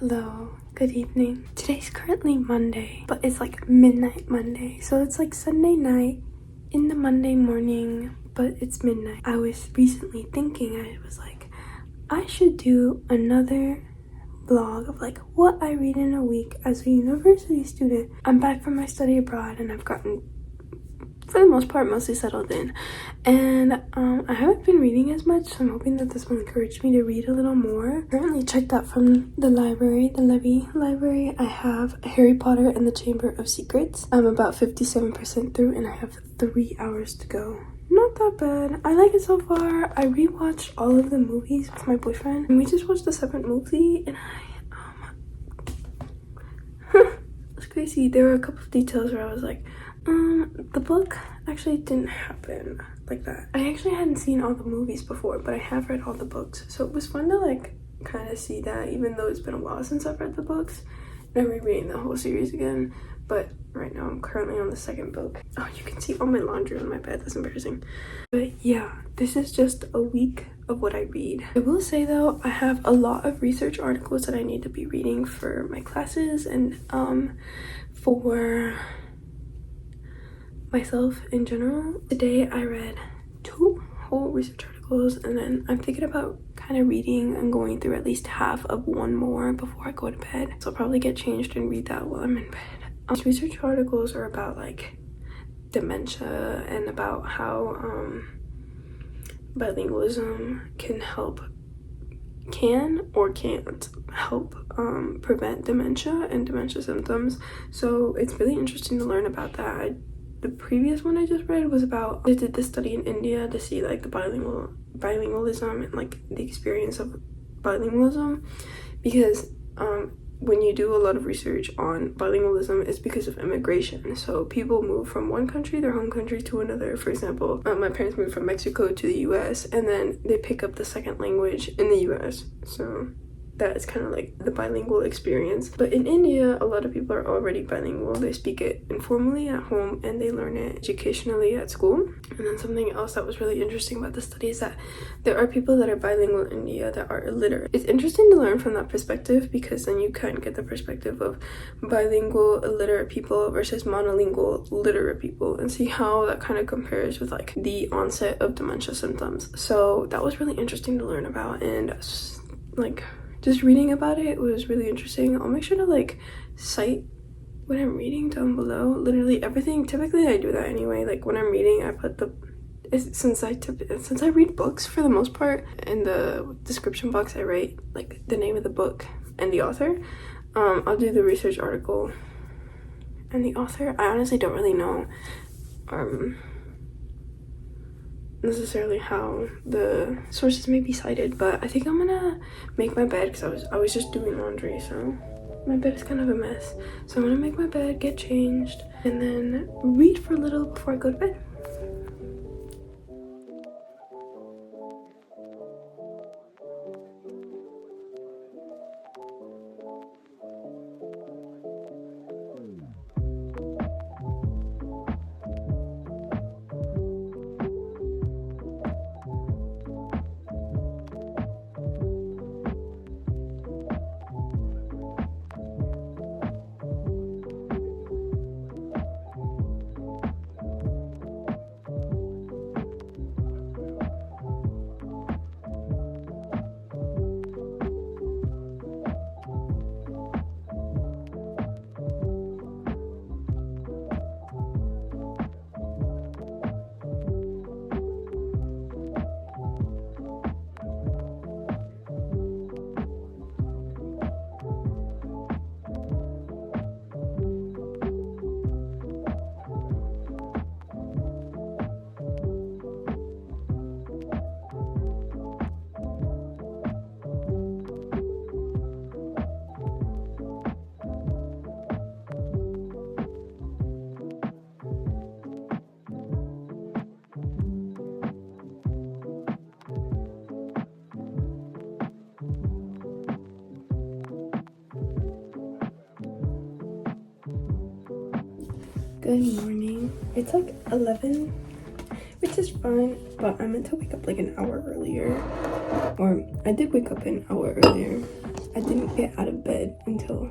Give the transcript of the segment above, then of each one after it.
Hello, good evening. Today's currently Monday, but it's like midnight Monday, so it's like Sunday night in the Monday morning, but it's midnight. I was recently thinking, I was like, I should do another vlog of like what I read in a week as a university student. I'm back from my study abroad and I've gotten, for the most part, mostly settled in, and I haven't been reading as much, so I'm hoping that this will encourage me to read a little more. Currently checked out from the library, the Levy library. I have Harry Potter and the Chamber of Secrets. I'm about 57% through and I have 3 hours to go. Not that bad. I like it so far. I rewatched all of the movies with my boyfriend and we just watched the 7th movie and it's crazy. There were a couple of details where I was like, the book actually didn't happen like that. I actually hadn't seen all the movies before, but I have read all the books, so it was fun to like kind of see that, even though it's been a while since I've read the books and I'm rereading the whole series again. But right now I'm currently on the 2nd book. Oh, you can see all my laundry on my bed. That's embarrassing. But yeah, this is just a week of what I read. I will say though, I have a lot of research articles that I need to be reading for my classes and for myself in general. Today I read 2 whole research articles, and then I'm thinking about kind of reading and going through at least half of one more before I go to bed. So I'll probably get changed and read that while I'm in bed. These research articles are about like dementia and about how bilingualism can or can't help prevent dementia and dementia symptoms. So it's really interesting to learn about that. The previous one I just read was about, they did this study in India to see like the bilingualism and like the experience of bilingualism, because when you do a lot of research on bilingualism, it's because of immigration. So people move from one country, their home country, to another. For example, my parents moved from Mexico to the US and then they pick up the 2nd language in the US. So that is kind of like the bilingual experience. But in India, a lot of people are already bilingual. They speak it informally at home and they learn it educationally at school. And then something else that was really interesting about the study is that there are people that are bilingual in India that are illiterate. It's interesting to learn from that perspective, because then you can get the perspective of bilingual illiterate people versus monolingual literate people and see how that kind of compares with like the onset of dementia symptoms. So that was really interesting to learn about, and like just reading about it was really interesting. I'll make sure to like cite what I'm reading down below. Literally everything. Typically I do that anyway. Like when I'm reading, I put since I read books for the most part, in the description box I write like the name of the book and the author. I'll do the research article and the author. I honestly don't really know necessarily how the sources may be cited, but I think I'm gonna make my bed because I was just doing laundry, so my bed is kind of a mess. So I'm gonna make my bed, get changed, and then read for a little before I go to bed. Good morning. It's like 11, which is fine, but I meant to wake up like an hour earlier. Or I did wake up an hour earlier, I didn't get out of bed until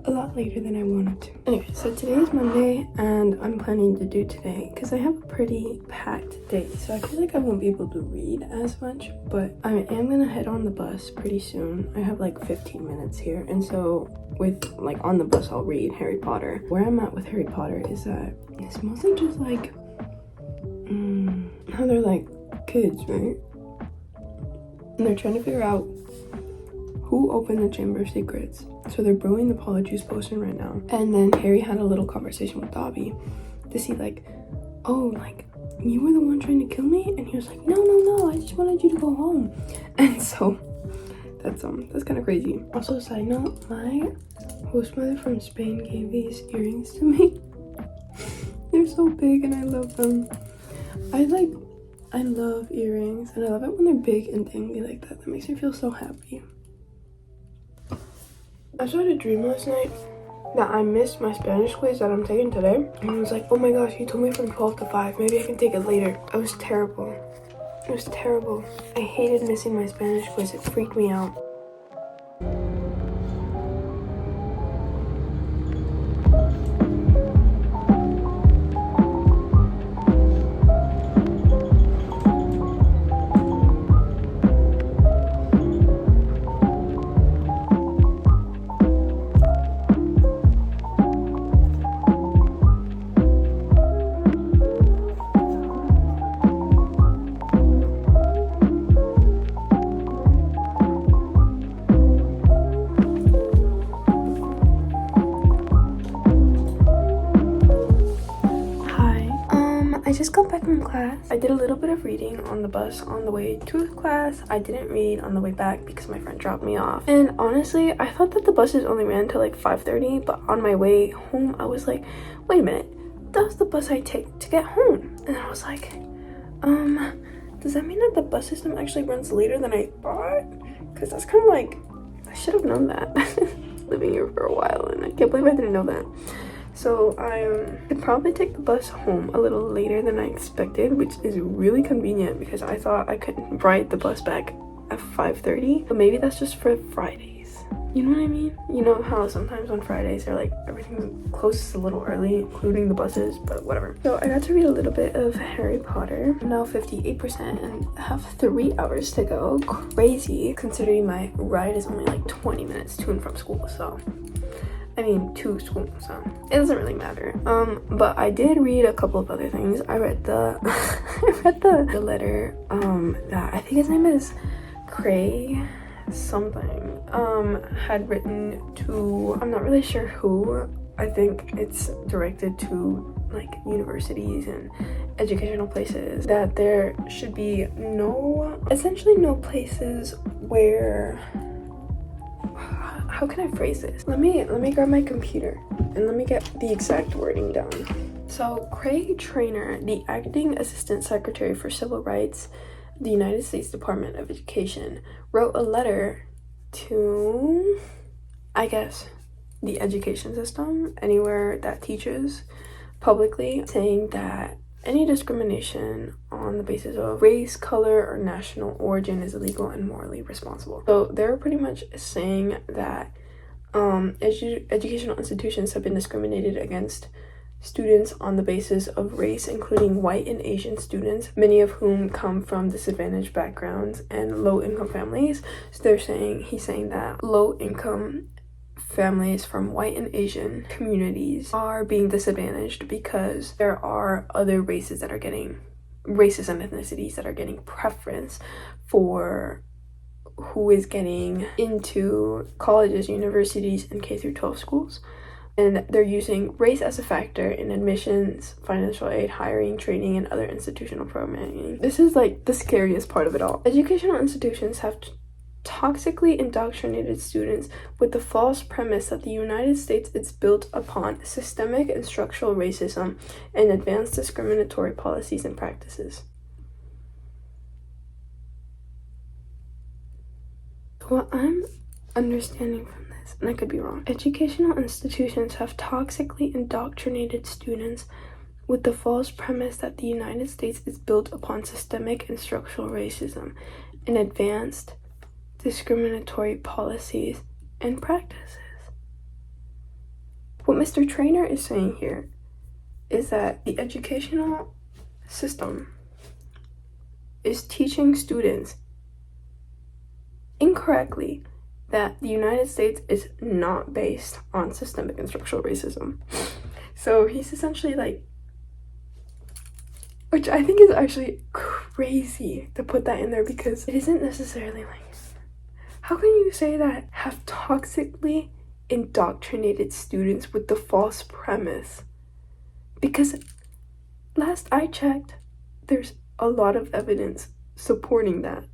a lot later than I wanted to. Anyway, so today is Monday and I'm planning to do today because I have a pretty packed day, so I feel like I won't be able to read as much, but I am gonna head on the bus pretty soon. I have like 15 minutes here, and so with like on the bus I'll read Harry Potter. Where I'm at with Harry Potter is that it's mostly just like how they're like kids, right? And they're trying to figure out who opened the Chamber of Secrets. So they're brewing the Polyjuice potion right now. And then Harry had a little conversation with Dobby to see like, oh, like, you were the one trying to kill me? And he was like, no, I just wanted you to go home. And so that's kind of crazy. Also, side note, my host mother from Spain gave these earrings to me. They're so big and I love them. I love earrings and I love it when they're big and dangly like that. That makes me feel so happy. I just had a dream last night that I missed my Spanish quiz that I'm taking today. And I was like, oh my gosh, you told me from 12 to 5. Maybe I can take it later. It was terrible. It was terrible. I hated missing my Spanish quiz. It freaked me out. I just got back from class. I did a little bit of reading on the bus on the way to class. I didn't read on the way back because my friend dropped me off. And honestly, I thought that the buses only ran until like 5:30, but on my way home, I was like, wait a minute, that was the bus I take to get home. And I was like, does that mean that the bus system actually runs later than I thought? Because that's kind of like, I should have known that. Living here for a while, and I can't believe I didn't know that. So I could probably take the bus home a little later than I expected, which is really convenient because I thought I could ride the bus back at 5:30, but maybe that's just for Fridays. You know what I mean? You know how sometimes on Fridays they're like everything closes a little early, including the buses, but whatever. So I got to read a little bit of Harry Potter. I'm now 58% and have 3 hours to go. Crazy, considering my ride is only like 20 minutes to and from school, so I mean, to school, so it doesn't really matter. But I did read a couple of other things. I read the the letter that I think his name is Cray something had written to, I'm not really sure who. I think it's directed to like universities and educational places, that there should be essentially no places where, how can I phrase this? Let me grab my computer and let me get the exact wording down. So Craig Traynor, the acting assistant secretary for civil rights, the United States Department of Education, wrote a letter to, I guess, the education system, anywhere that teaches publicly, saying that any discrimination on the basis of race, color, or national origin is illegal and morally responsible. So they're pretty much saying that educational institutions have been discriminated against students on the basis of race, including white and Asian students, many of whom come from disadvantaged backgrounds and low-income families. So he's saying that low-income families from white and Asian communities are being disadvantaged because there are other races and ethnicities that are getting preference for who is getting into colleges, universities, and K through 12 schools. And they're using race as a factor in admissions, financial aid, hiring, training, and other institutional programming. This is like the scariest part of it all. Educational institutions have toxically indoctrinated students with the false premise that the United States is built upon systemic and structural racism and advanced discriminatory policies and practices. What I'm understanding from this, and I could be wrong, educational institutions have toxically indoctrinated students with the false premise that the United States is built upon systemic and structural racism and advanced discriminatory policies and practices. What Mr. Trainer is saying here is that the educational system is teaching students incorrectly that the United States is not based on systemic and structural racism. So he's essentially like, which I think is actually crazy to put that in there, because it isn't necessarily like, how can you say that have toxically indoctrinated students with the false premise? Because last I checked, there's a lot of evidence supporting that.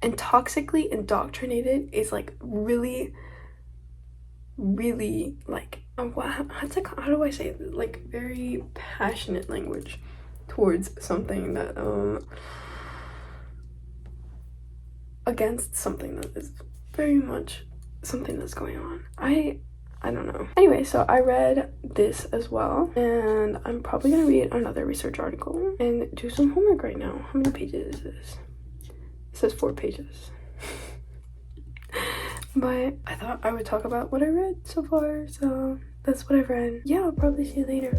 And toxically indoctrinated is like really like, how do I say it? Like very passionate language towards something that against something that is very much something that's going on. I don't know. Anyway, so I read this as well, and I'm probably gonna read another research article and do some homework right now. How many pages is this? It says 4 pages. But I thought I would talk about what I read so far, so that's what I've read. Yeah, I'll probably see you later.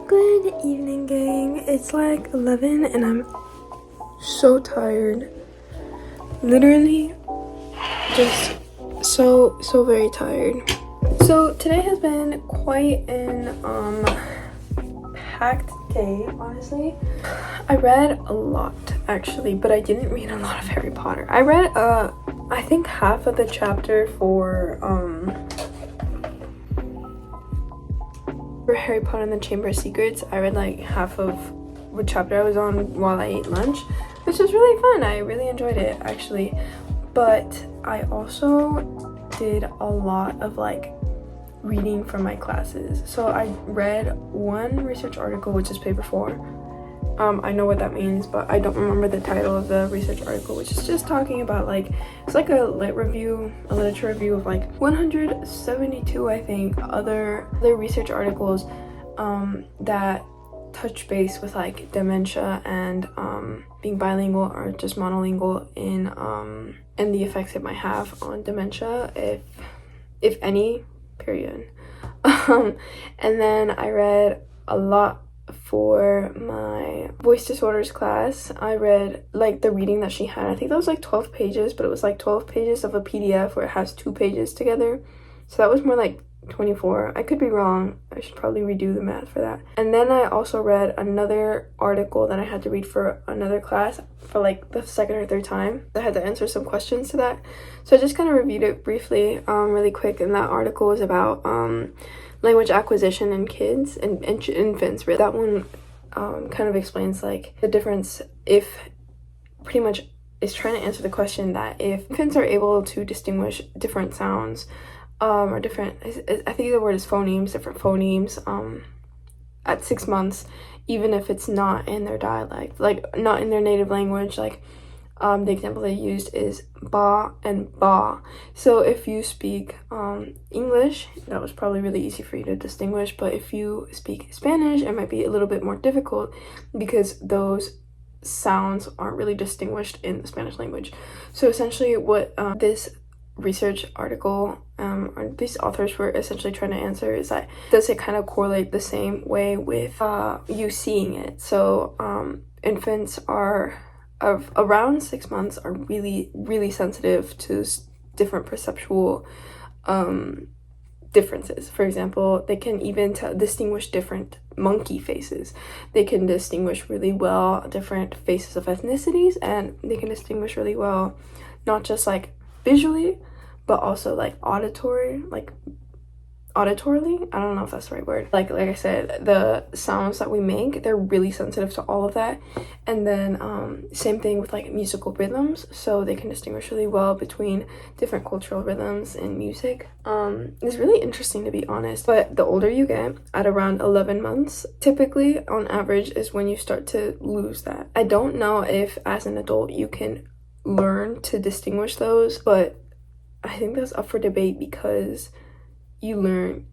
Good evening, gang. It's like 11 and I'm so tired. Literally just so very tired. So today has been quite an packed day, honestly. I read a lot actually, but I didn't read a lot of Harry Potter. I read I think half of the chapter for Harry Potter and the Chamber of Secrets. I read like half of what chapter I was on while I ate lunch, which was really fun. I really enjoyed it actually. But I also did a lot of like reading from my classes. So I read one research article, which is paper 4. I know what that means, but I don't remember the title of the research article, which is just talking about like, it's like a literature review of like 172, I think, other research articles that touch base with like dementia and being bilingual or just monolingual in and the effects it might have on dementia, if any, period. And then I read a lot for my voice disorders class. I read like the reading that she had. I think that was like 12 pages, but it was like 12 pages of a PDF where it has 2 pages together. So that was more like 24. I could be wrong. I should probably redo the math for that. And then I also read another article that I had to read for another class for like the 2nd or 3rd time. I had to answer some questions to that. So I just kind of reviewed it briefly, really quick. And that article was about language acquisition in kids and infants. That one kind of explains like the difference, if pretty much is trying to answer the question that if infants are able to distinguish different sounds or different, I think the word is phonemes, different phonemes at 6 months, even if it's not in their dialect, like not in their native language. Like the example they used is ba and ba. So if you speak English, that was probably really easy for you to distinguish, but if you speak Spanish, it might be a little bit more difficult because those sounds aren't really distinguished in the Spanish language. So essentially what this research article or these authors were essentially trying to answer is that, does it kind of correlate the same way with you seeing it? So infants are of around 6 months are really, really sensitive to different perceptual differences. For example, they can even distinguish different monkey faces. They can distinguish really well different faces of ethnicities, and they can distinguish really well not just like visually, but also like auditorily. I don't know if that's the right word. Like I said, the sounds that we make, they're really sensitive to all of that. And then same thing with like musical rhythms, so they can distinguish really well between different cultural rhythms in music. It's really interesting, to be honest. But the older you get, at around 11 months typically on average, is when you start to lose that. I don't know if as an adult you can learn to distinguish those, but I think that's up for debate, because you learn.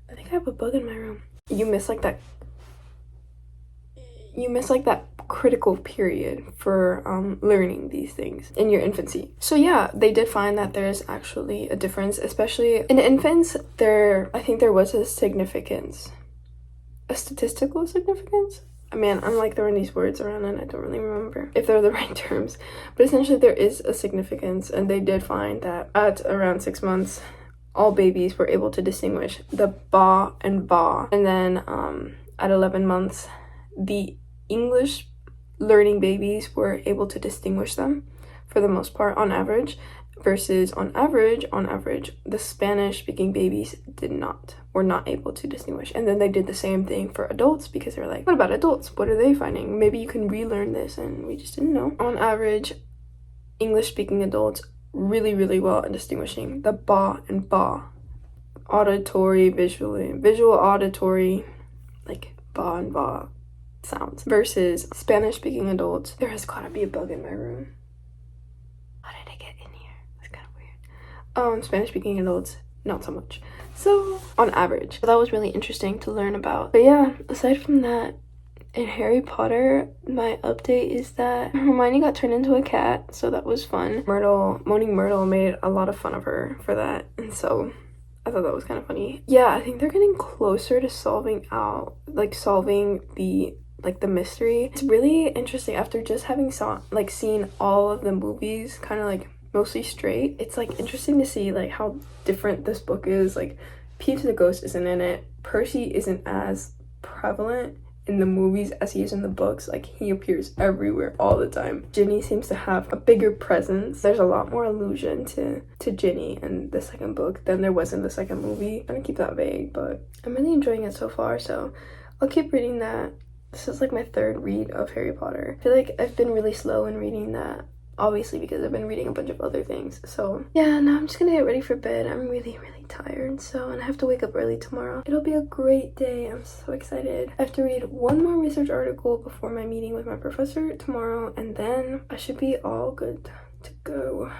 I think I have a bug in my room. You miss like that critical period for learning these things in your infancy. So yeah, they did find that there's actually a difference, especially in infants. I think there was a statistical significance. Man, I'm like throwing these words around and I don't really remember if they're the right terms, but essentially there is a significance, and they did find that at around 6 months all babies were able to distinguish the ba and ba, and then at 11 months the English learning babies were able to distinguish them for the most part on average, versus on average the Spanish speaking babies were not able to distinguish. And then they did the same thing for adults, because they're like, what about adults? What are they finding? Maybe you can relearn this, and we just didn't know. On average, English speaking adults really, really well at distinguishing the ba and ba, auditory, visual auditory, like ba and ba sounds, versus Spanish speaking adults. There has gotta be a bug in my room. How did I get in here? That's kind of weird. Spanish speaking adults, not so much. So on average, that was really interesting to learn about. But yeah, aside from that, in Harry Potter, my update is that Hermione got turned into a cat, so that was fun. Moaning Myrtle made a lot of fun of her for that, and so I thought that was kind of funny. Yeah, I think they're getting closer to solving the mystery. It's really interesting after just having seen all of the movies kind of like mostly straight. It's like interesting to see like how different this book is. Like Peeves the Ghost isn't in it. Percy isn't as prevalent in the movies as he is in the books. Like he appears everywhere all the time. Ginny seems to have a bigger presence. There's a lot more allusion to Ginny in the second book than there was in the second movie. I'm gonna keep that vague, but I'm really enjoying it so far, so I'll keep reading that. This is like my third read of Harry Potter. I feel like I've been really slow in reading that, obviously because I've been reading a bunch of other things. So yeah, now I'm just gonna get ready for bed. I'm really, really tired, and I have to wake up early tomorrow. It'll be a great day. I'm so excited. I have to read one more research article before my meeting with my professor tomorrow, and then I should be all good to go.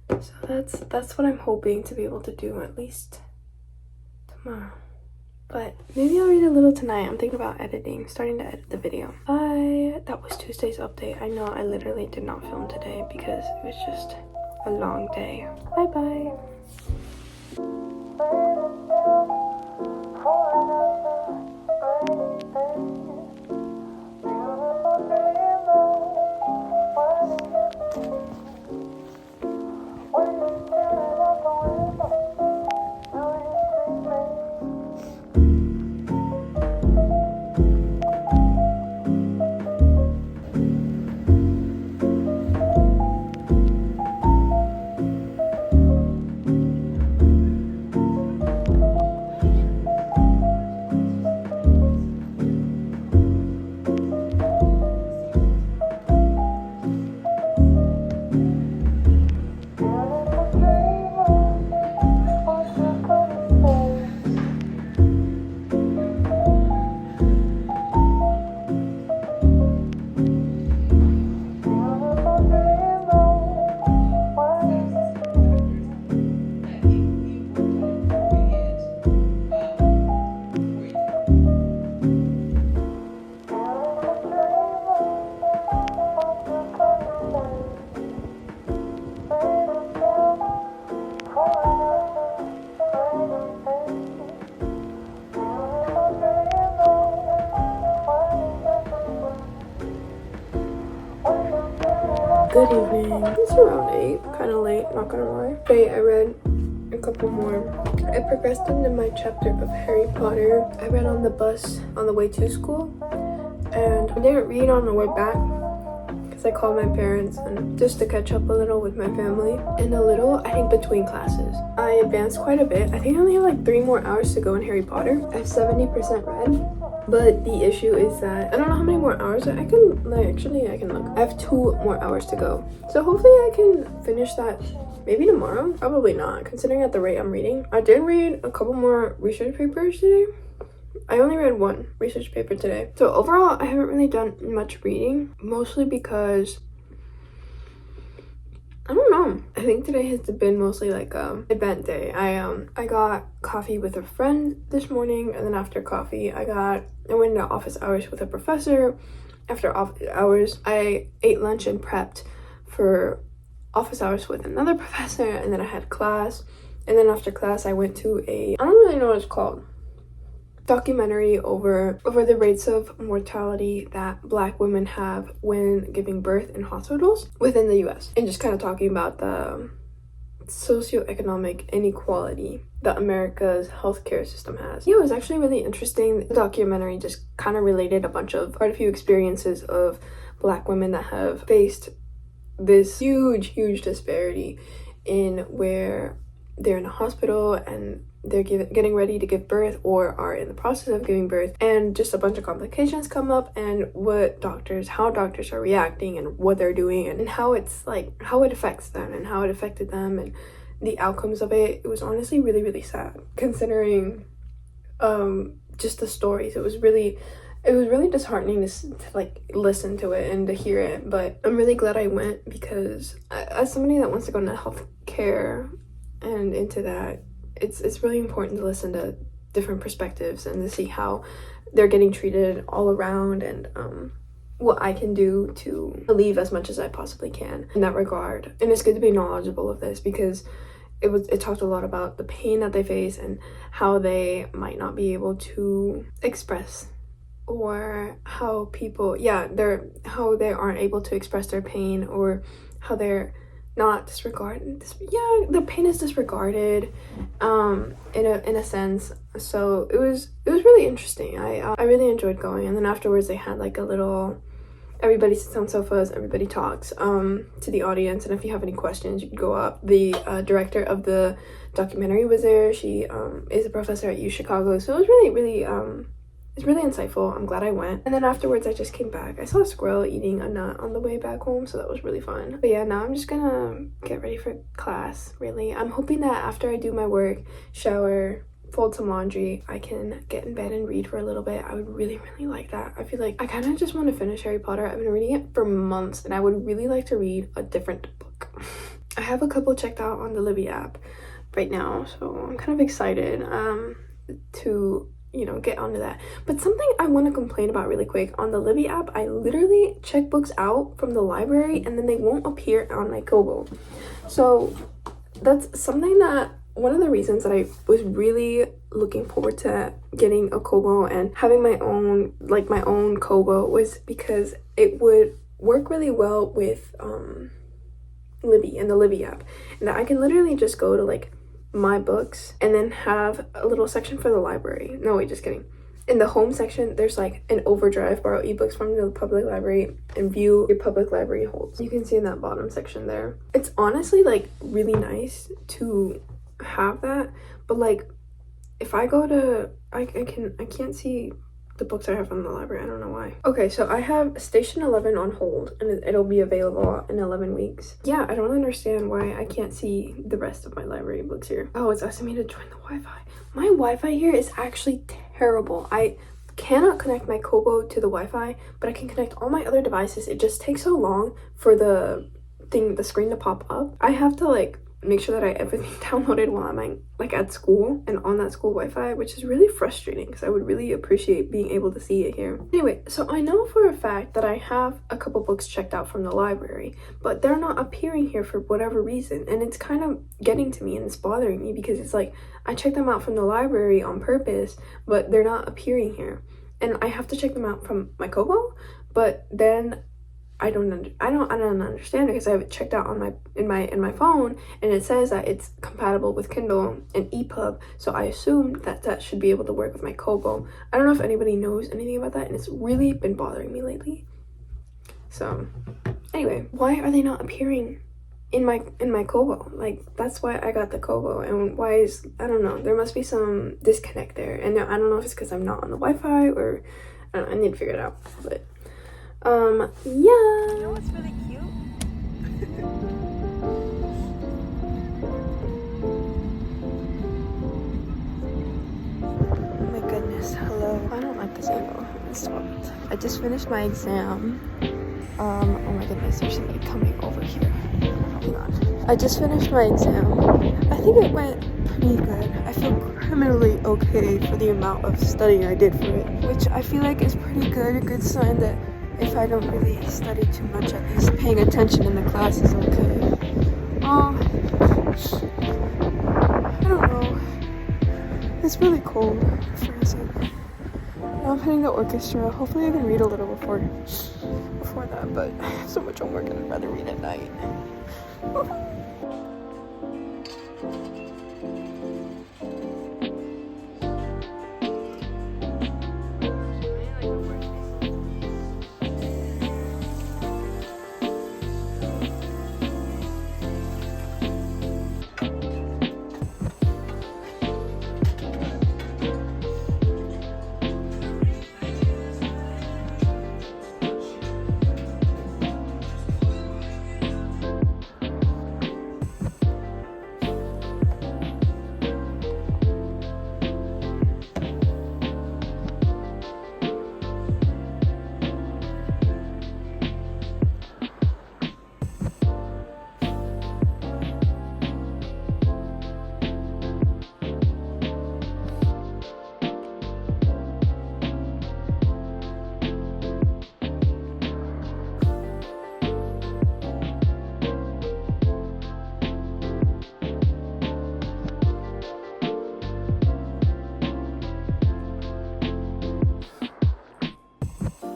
So that's what I'm hoping to be able to do at least tomorrow. But maybe I'll read a little tonight. I'm thinking about starting to edit the video. That was Tuesday's update. I know I literally did not film today because it was just a long day. Bye bye. Good evening. It's around 8, kind of late, not gonna lie. Today I read a couple more. I progressed into my chapter of Harry Potter. I read on the bus on the way to school, and I didn't read on the way back because I called my parents and just to catch up a little with my family. And a little, I think, between classes. I advanced quite a bit. I think I only have like 3 more hours to go in Harry Potter. I have 70% read. But the issue is that I don't know how many more hours I can, like, actually I can look. I have 2 more hours to go. So hopefully I can finish that maybe tomorrow. Probably not, considering at the rate I'm reading. I did read a couple more research papers today. I only read 1 research paper today. So overall, I haven't really done much reading, mostly because I don't know. I think today has been mostly like event day. I got coffee with a friend this morning, and then after coffee I went into office hours with a professor. After office hours I ate lunch and prepped for office hours with another professor, and then I had class, and then after class I went to I don't really know what it's called, documentary over the rates of mortality that Black women have when giving birth in hospitals within the US, and just kind of talking about the socioeconomic inequality that America's healthcare system has. Yeah, it was actually really interesting. The documentary just kind of related quite a few experiences of Black women that have faced this huge disparity in where they're in a hospital and they're getting ready to give birth or are in the process of giving birth, and just a bunch of complications come up, and how doctors are reacting and what they're doing, and how it affects them and how it affected them and the outcomes of it. It was honestly really sad, considering just the stories. It was really disheartening to like listen to it and to hear it, but I'm really glad I went, because as somebody that wants to go into healthcare and into that, it's really important to listen to different perspectives and to see how they're getting treated all around, and what I can do to relieve as much as I possibly can in that regard. And it's good to be knowledgeable of this, because it talked a lot about the pain that they face and how they might not be able to express, or how how they aren't able to express their pain, or how they're not disregarded. The pain is disregarded in a sense. So it was really interesting. I really enjoyed going, and then afterwards they had like a little, everybody sits on sofas, everybody talks to the audience, and if you have any questions you can go up. The director of the documentary was there. She is a professor at U Chicago, so it was really it's really insightful. I'm glad I went. And then afterwards I just came back. I saw a squirrel eating a nut on the way back home, so that was really fun. But yeah, now I'm just gonna get ready for class, really. I'm hoping that after I do my work, shower, fold some laundry, I can get in bed and read for a little bit. I would really like that. I feel like I kind of just want to finish Harry Potter. I've been reading it for months, and I would really like to read a different book. I have a couple checked out on the Libby app right now, so I'm kind of excited to get onto that. But something I want to complain about really quick, on the Libby app, I literally check books out from the library and then they won't appear on my Kobo. So that's something that, one of the reasons that I was really looking forward to getting a Kobo and having my own Kobo was because it would work really well with Libby and the Libby app, and that I can literally just go to like my books and then have a little section for the library. No, wait, just kidding. In the home section, there's like an overdrive, borrow ebooks from the public library, and view your public library holds. You can see in that bottom section there. It's honestly like really nice to have that, but like if I go to, I can't see the books I have from the library. I don't know why. Okay, so I have Station 11 on hold, and it'll be available in 11 weeks. Yeah, I don't understand why I can't see the rest of my library books here. Oh, it's asking me to join the Wi-Fi. My Wi-Fi here is actually terrible. I cannot connect my Kobo to the Wi-Fi, but I can connect all my other devices. It just takes so long for the screen to pop up. I have to like make sure that I have everything downloaded while I'm like at school and on that school Wi-Fi, which is really frustrating because I would really appreciate being able to see it here. Anyway, so I know for a fact that I have a couple books checked out from the library, but they're not appearing here for whatever reason, and it's kind of getting to me and it's bothering me because it's like I checked them out from the library on purpose, but they're not appearing here, and I have to check them out from my Kobo, but then I don't understand it because I have it checked out on my phone, and it says that it's compatible with Kindle and EPUB, so I assume that should be able to work with my Kobo. I don't know if anybody knows anything about that, and it's really been bothering me lately. So anyway, why are they not appearing in my Kobo? Like, that's why I got the Kobo, and why is, I don't know, there must be some disconnect there, and I don't know if it's because I'm not on the Wi-Fi, or I don't know, I need to figure it out. But yeah. You know what's really cute? Oh my goodness, hello. I don't like this angle. I just finished my exam. Oh my goodness, there's somebody coming over here. Hang on. I just finished my exam. I think it went pretty good. I feel criminally okay for the amount of studying I did for it, which I feel like is pretty good. A good sign that if I don't really study too much, at least paying attention in the class is okay. I don't know. It's really cold for a second. Now I'm hitting the orchestra. Hopefully I can read a little before that, but I have so much homework and I'd rather read at night.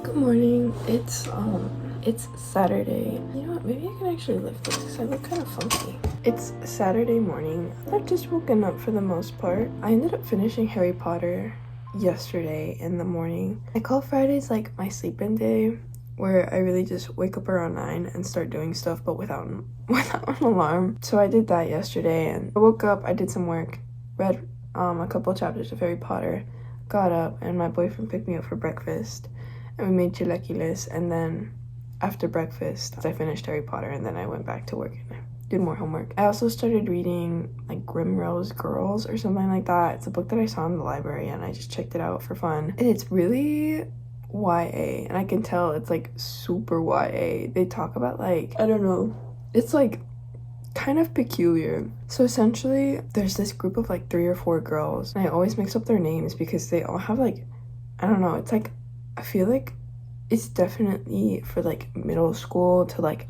Good morning. It's Saturday. You know what? Maybe I can actually lift this because I look kind of funky. It's Saturday morning. I've just woken up for the most part. I ended up finishing Harry Potter yesterday in the morning. I call Fridays like my sleep-in day, where I really just wake up around 9 and start doing stuff, but without an alarm. So I did that yesterday, and I woke up, I did some work, read a couple chapters of Harry Potter, got up, and my boyfriend picked me up for breakfast. And we made chilaquiles, and then after breakfast, I finished Harry Potter, and then I went back to work and did more homework. I also started reading, like, Grimrose Girls or something like that. It's a book that I saw in the library, and I just checked it out for fun. And it's really YA, and I can tell it's, like, super YA. They talk about, like, I don't know, it's, like, kind of peculiar. So essentially, there's this group of, like, 3 or 4 girls, and I always mix up their names because they all have, like, I don't know, it's, like, I feel like it's definitely for, like, middle school to, like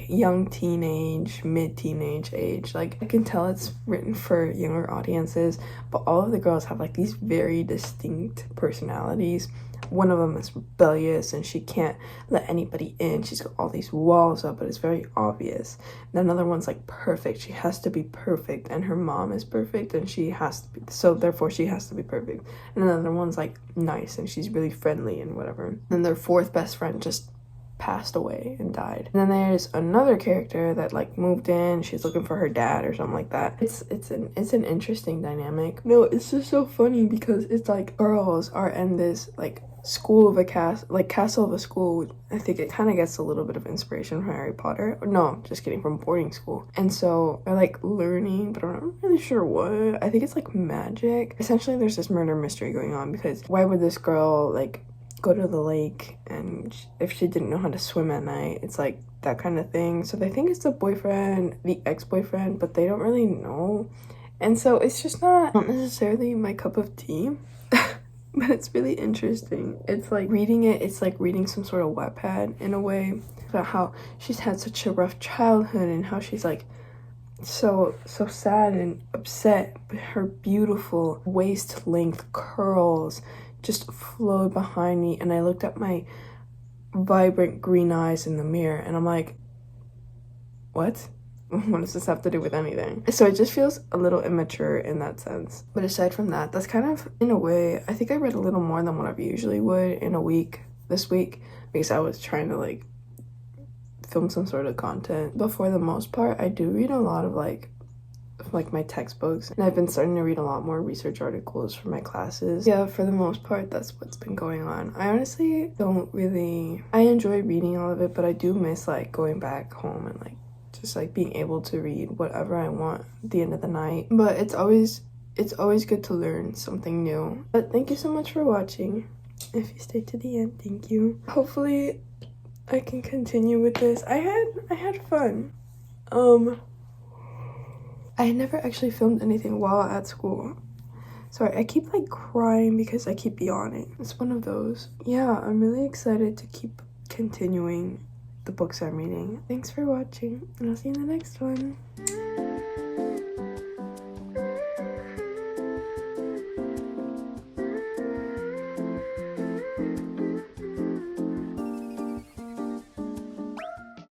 young teenage, mid-teenage age. Like, I can tell it's written for younger audiences, but all of the girls have, like, these very distinct personalities. One of them is rebellious, and she can't let anybody in. She's got all these walls up, but it's very obvious. And another one's, like, perfect. She has to be perfect, and her mom is perfect, and she has to be, so therefore she has to be perfect. And another one's, like, nice, and she's really friendly and whatever. And their 4th best friend just passed away and died. And then there's another character that, like, moved in. She's looking for her dad or something like that. It's an interesting dynamic. No, it's just so funny because it's like girls are in this, like, school of a castle of a school. I think it kind of gets a little bit of inspiration from Harry Potter. No, just kidding, from boarding school. And so they're, like, learning, but I'm not really sure what. I think it's, like, magic. Essentially, there's this murder mystery going on because why would this girl, like, go to the lake, and if she didn't know how to swim at night? It's like that kind of thing. So they think it's the boyfriend, the ex-boyfriend, but they don't really know. And so it's just not necessarily my cup of tea. But it's really interesting. It's like reading it, it's like reading some sort of Wattpad in a way, about how she's had such a rough childhood and how she's, like, so sad and upset, but her beautiful waist length curls just flowed behind me, and I looked at my vibrant green eyes in the mirror, and I'm like, what? What does this have to do with anything? So it just feels a little immature in that sense. But aside from that, that's kind of, in a way, I think I read a little more than what I usually would in a week this week, because I was trying to like film some sort of content. But for the most part, I do read a lot of like my textbooks, and I've been starting to read a lot more research articles for my classes. Yeah, for the most part, that's what's been going on. I honestly don't really, I enjoy reading all of it, but I do miss like going back home and like just like being able to read whatever I want at the end of the night. But it's always good to learn something new. But thank you so much for watching. If you stayed to the end, thank you. Hopefully I can continue with this. I had fun. I had never actually filmed anything while at school. Sorry, I keep like crying because I keep yawning. It's one of those. Yeah, I'm really excited to keep continuing the books I'm reading. Thanks for watching, and I'll see you in the next one.